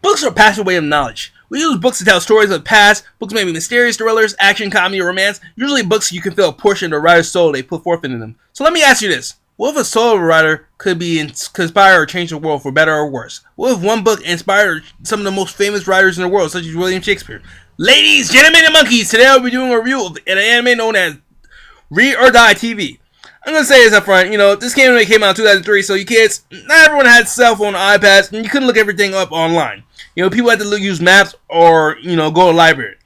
Books are a passive way of knowledge. We use books to tell stories of the past. Books may be mysterious, thrillers, action, comedy, or romance. Usually books you can feel a portion of the writer's soul they put forth into them. So let me ask you this. What if a solo writer could inspire or change the world for better or worse? What if one book inspired some of the most famous writers in the world, such as William Shakespeare? Ladies, gentlemen, and monkeys, today I'll be doing a review of an anime known as R.O.D TV. I'm going to say this up front, this anime came out in 2003, so you kids, not everyone had cell phone or iPads, and you couldn't look everything up online. People had to use maps or, go to the library.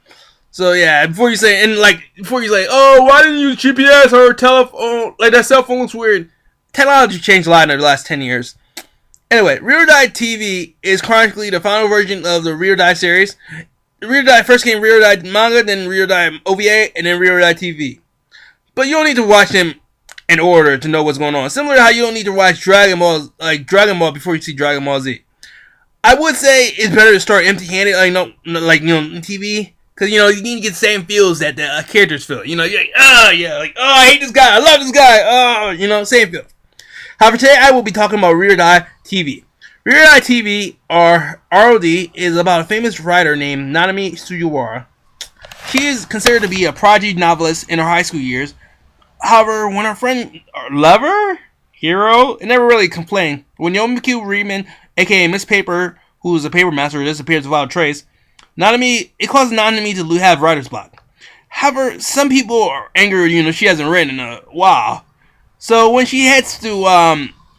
So yeah, before you say, oh, why didn't you use GPS or telephone, like that cell phone looks weird. Technology changed a lot in the last 10 years. Anyway, R.O.D TV is chronically the final version of the R.O.D series. R.O.D first came R.O.D manga, then R.O.D OVA, and then R.O.D TV. But you don't need to watch them in order to know what's going on. Similar to how you don't need to watch Dragon Ball before you see Dragon Ball Z. I would say it's better to start empty-handed, TV, because you need to get the same feels that the characters feel. You're like, I hate this guy, I love this guy, same feel. However, today I will be talking about R.O.D TV. R.O.D TV, or R.O.D, is about a famous writer named Nanami Sugiwara. She is considered to be a prodigy novelist in her high school years. However, when her friend, lover, hero, it never really complained. When Yomiko Reedman, aka Miss Paper, who is a paper master, disappears without a trace, it causes Nanami to have writer's block. However, some people are angry, she hasn't written in a while. So when she heads to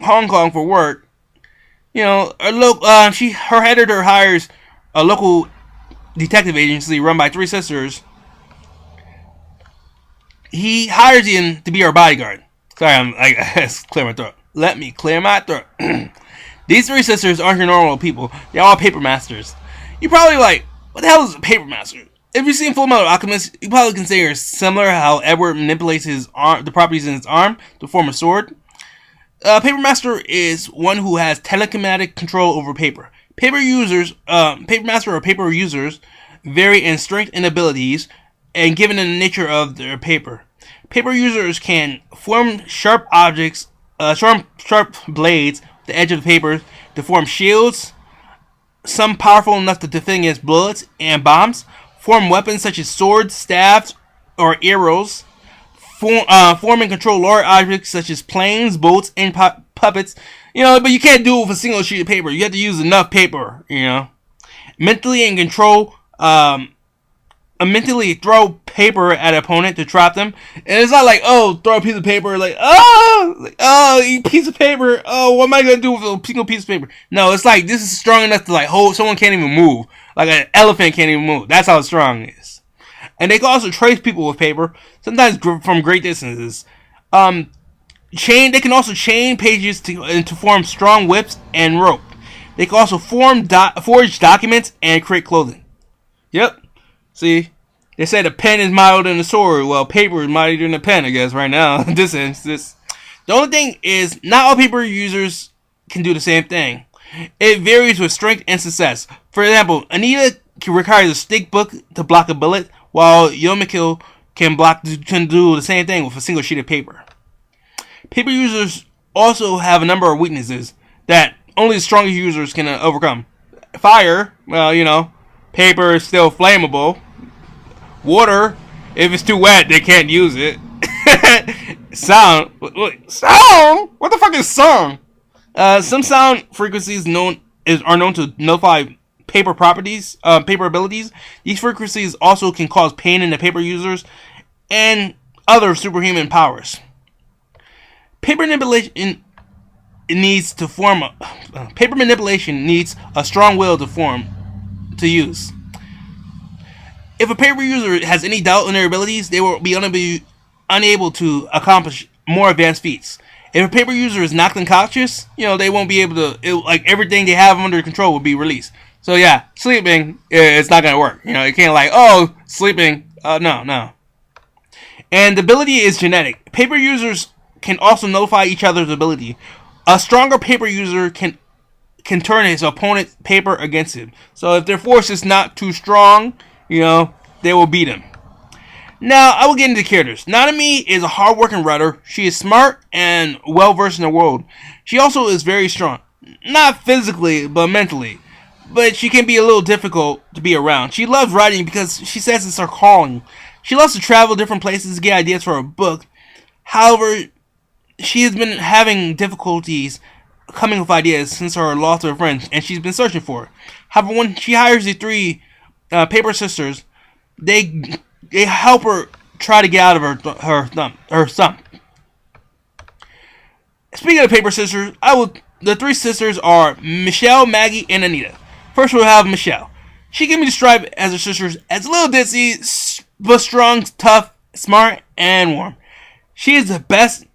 Hong Kong for work, her editor hires a local detective agency run by three sisters. He hires Ian to be her bodyguard. Sorry, I clear my throat. Let me clear my throat. These three sisters aren't your normal people. They're all paper masters. You're probably like, what the hell is a paper master? If you've seen Fullmetal Alchemist, you probably consider it similar how Edward manipulates his arm, the properties in his arm to form a sword. Paper master is one who has telekinetic control over paper. Paper master or paper users vary in strength and abilities, and given the nature of their paper. Paper users can form sharp objects, sharp blades, the edge of the paper, to form shields, some powerful enough to defend against bullets and bombs, form weapons such as swords, staves, or arrows, form and control large objects such as planes, boats, and puppets. But you can't do it with a single sheet of paper. You have to use enough paper, Mentally and control, mentally throw paper at an opponent to trap them. And it's not like, throw a piece of paper, you piece of paper, what am I going to do with a single piece of paper? No, it's like, this is strong enough to hold, someone can't even move. Like an elephant can't even move. That's how strong it is. And they can also trace people with paper, sometimes from great distances. They can also chain pages to form strong whips and rope. They can also forge documents and create clothing. Yep. See, they say the pen is milder than the sword. Well, paper is milder than the pen, I guess, right now. This. The only thing is, not all paper users can do the same thing. It varies with strength and success. For example, Anita requires a stick book to block a bullet, while Yomiko can do the same thing with a single sheet of paper. Paper users also have a number of weaknesses that only the strongest users can overcome. Fire, well, paper is still flammable. Water, if it's too wet, they can't use it. Sound? Sound? What the fuck is sound? Some sound frequencies are known to nullify paper abilities. These frequencies also can cause pain in the paper users and other superhuman powers. Paper manipulation needs a strong will to use. If a paper user has any doubt in their abilities, they will be unable to accomplish more advanced feats. If a paper user is knocked unconscious, they won't be able to, everything they have under control will be released. So yeah, sleeping, it's not going to work. You can't sleeping, no. And the ability is genetic. Paper users can also nullify each other's ability. A stronger paper user can turn his opponent's paper against him. So if their force is not too strong, they will beat him. Now, I will get into the characters. Nanami is a hard-working writer. She is smart and well-versed in the world. She also is very strong. Not physically, but mentally. but she can be a little difficult to be around. She loves writing because she says it's her calling. She loves to travel different places to get ideas for her book. However, she has been having difficulties coming with ideas since her loss of her friends, and she's been searching for it. However, when she hires the three paper sisters, they help her try to get out of her slump. Speaking of paper sisters, the three sisters are Michelle, Maggie, and Anita. First, we'll have Michelle. She can be described as her sisters as a little ditzy, but strong, tough, smart, and warm. She is the best.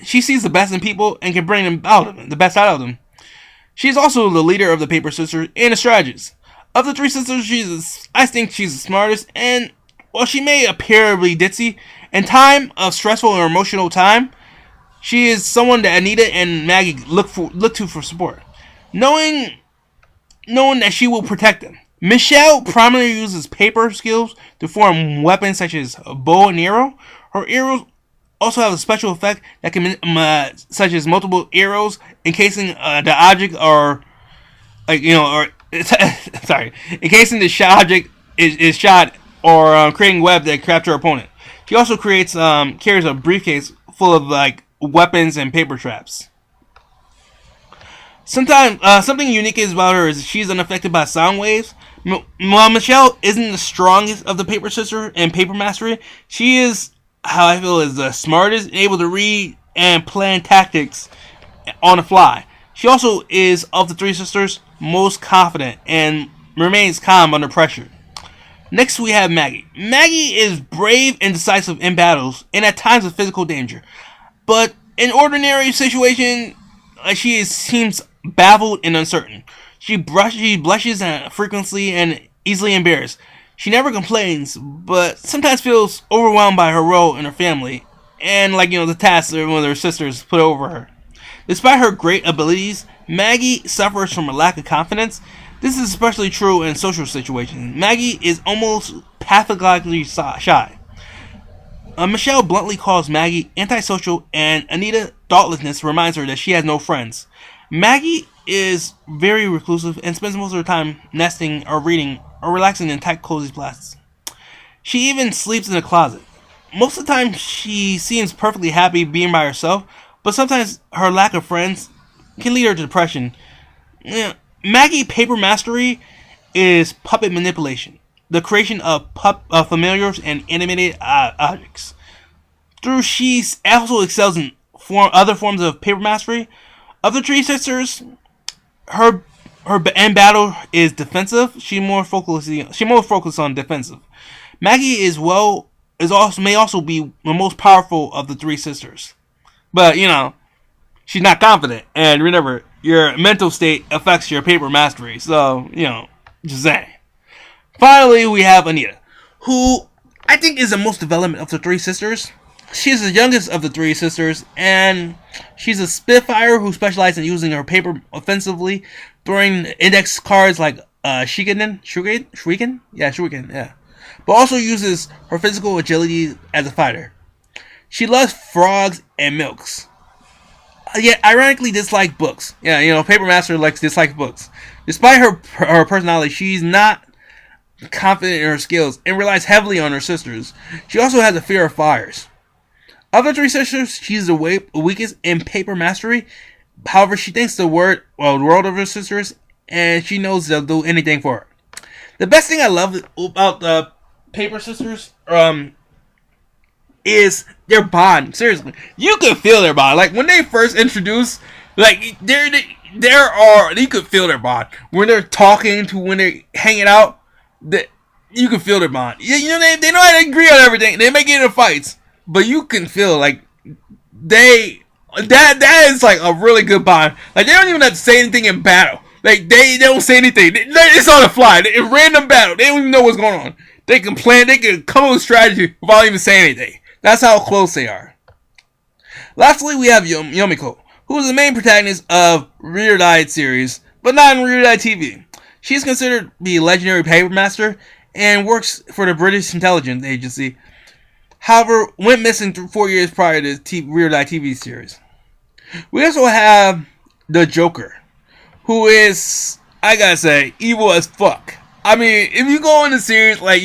She sees the best in people and can bring the best out of them. She is also the leader of the paper sisters and a strategist. Of the three sisters, I think she's the smartest, and while she may appear to be ditzy, in time of stressful or emotional time, she is someone that Anita and Maggie look to for support, knowing that she will protect them. Michelle primarily uses paper skills to form weapons such as a bow and arrow. Her arrows also have a special effect that can, such as multiple arrows encasing the object, or encasing the object is shot, or creating web that capture her opponent. She also carries a briefcase full of weapons and paper traps. Sometimes something unique about her is she's unaffected by sound waves. While Michelle isn't the strongest of the paper sister in paper mastery, she is, how I feel, is the smartest and able to read and plan tactics on the fly. She also is, of the three sisters, most confident and remains calm under pressure. Next, we have Maggie. Maggie is brave and decisive in battles and at times of physical danger. But in ordinary situations, she seems baffled and uncertain. She blushes frequently and easily embarrassed. She never complains, but sometimes feels overwhelmed by her role in her family and the tasks that one of her sisters put over her. Despite her great abilities, Maggie suffers from a lack of confidence. This is especially true in social situations. Maggie is almost pathologically shy. Michelle bluntly calls Maggie antisocial, and Anita's thoughtlessness reminds her that she has no friends. Maggie is very reclusive and spends most of her time nesting or reading or relaxing in tight, cozy places. She even sleeps in a closet. Most of the time, she seems perfectly happy being by herself, but sometimes her lack of friends can lead her to depression. Maggie paper mastery is puppet manipulation, the creation of familiars and animated objects. She also excels in other forms of paper mastery. Of the three sisters, her end battle is defensive. She more focused on defensive. Maggie may also be the most powerful of the three sisters, but she's not confident. And remember, your mental state affects your paper mastery. So just saying. Finally, we have Anita, who I think is the most development of the three sisters. She's the youngest of the three sisters, and she's a spitfire who specializes in using her paper offensively, throwing index cards like Shuriken, yeah. But also uses her physical agility as a fighter. She loves frogs and milks. Yet, ironically, dislikes books. Yeah, Paper Master dislikes books. Despite her personality, she's not confident in her skills and relies heavily on her sisters. She also has a fear of fires. Of the three sisters, she's the weakest in paper mastery. However, she thinks the world of her sisters, and she knows they'll do anything for her. The best thing I love about the paper sisters is their bond. Seriously, you can feel their bond. Like when they first introduced, you could feel their bond when they're talking to when they're hanging out. You can feel their bond. They know how to agree on everything. They may get into fights, but you can feel that is a really good bond. They don't even have to say anything in battle. They don't say anything. It's on the fly. In random battle, they don't even know what's going on. They can plan. They can come up with strategy without even saying anything. That's how close they are. Lastly, we have Yomiko, who is the main protagonist of Rīdo series, but not in Rīdo TV. She is considered the legendary paper master and works for the British intelligence agency. However, went missing 4 years prior to Rīdo TV series. We also have the Joker, who is I gotta say, evil as fuck. I mean, if you go in the series, like,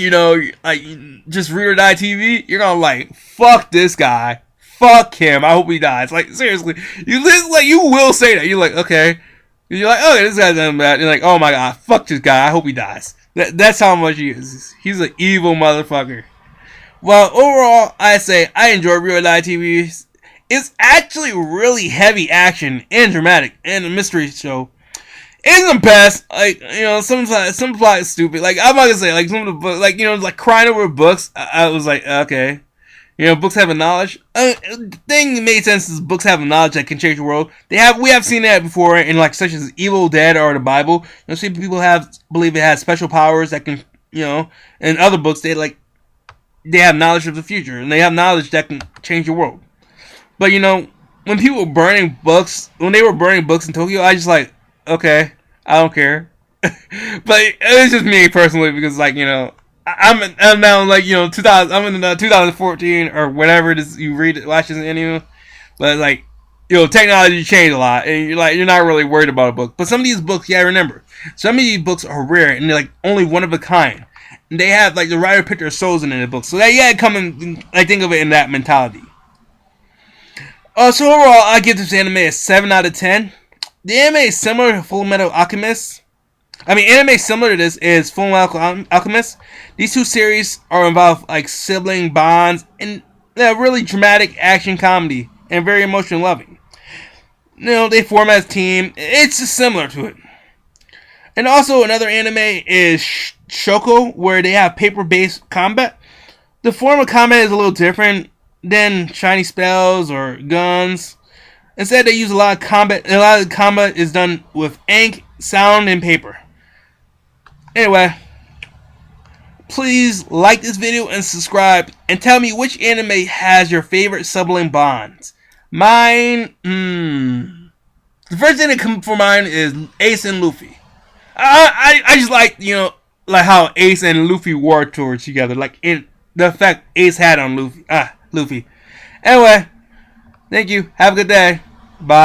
like, just Read or Die TV, you're gonna like, fuck this guy. Fuck him. I hope he dies. Like, seriously. You will say that. You're like, okay. You're like, okay, this guy's done bad. You're like, oh my god, fuck this guy. I hope he dies. That's how much he is. He's an evil motherfucker. Well, overall, I say I enjoy Real or Die TV. It's actually really heavy action and dramatic and a mystery show. In the past, like, some plot is stupid. Like, I'm not gonna say, like, some of the books, like, like crying over books. I was like, okay. Books have a knowledge. The thing that made sense is books have a knowledge that can change the world. We have seen that before in, like, such as Evil Dead or the Bible. See, people believe it has special powers that can, in other books, they have knowledge of the future, and they have knowledge that can change the world. But, when people were burning books, when they were burning books in Tokyo, I just like, okay, I don't care. But it's just me personally, because, like, I'm now, like, 2000, I'm in 2014 or whatever it is you watch this anime. But, like, technology changed a lot, and you're not really worried about a book. But some of these books, remember, some of these books are rare, and they're, like, only one of a kind. And they have, like, the writer put their souls in the book. So that, come in, I think of it in that mentality. So overall, I give this anime a 7 out of 10. The anime is similar to Full Metal Alchemist. Anime similar to this is Full Metal Alchemist. These two series are involved, like, sibling bonds and really dramatic action comedy and very emotion loving. They form as a team. It's just similar to it. And also another anime is Shoko, where they have paper-based combat. The form of combat is a little different than shiny spells or guns. Instead, they use a lot of combat. A lot of combat is done with ink, sound, and paper. Anyway, please like this video and subscribe, and tell me which anime has your favorite sibling bonds. Mine, the first thing that comes for mine is Ace and Luffy. I just like, like how Ace and Luffy war towards together, like in the effect Ace had on Luffy. Luffy. Anyway, thank you. Have a good day. Bye.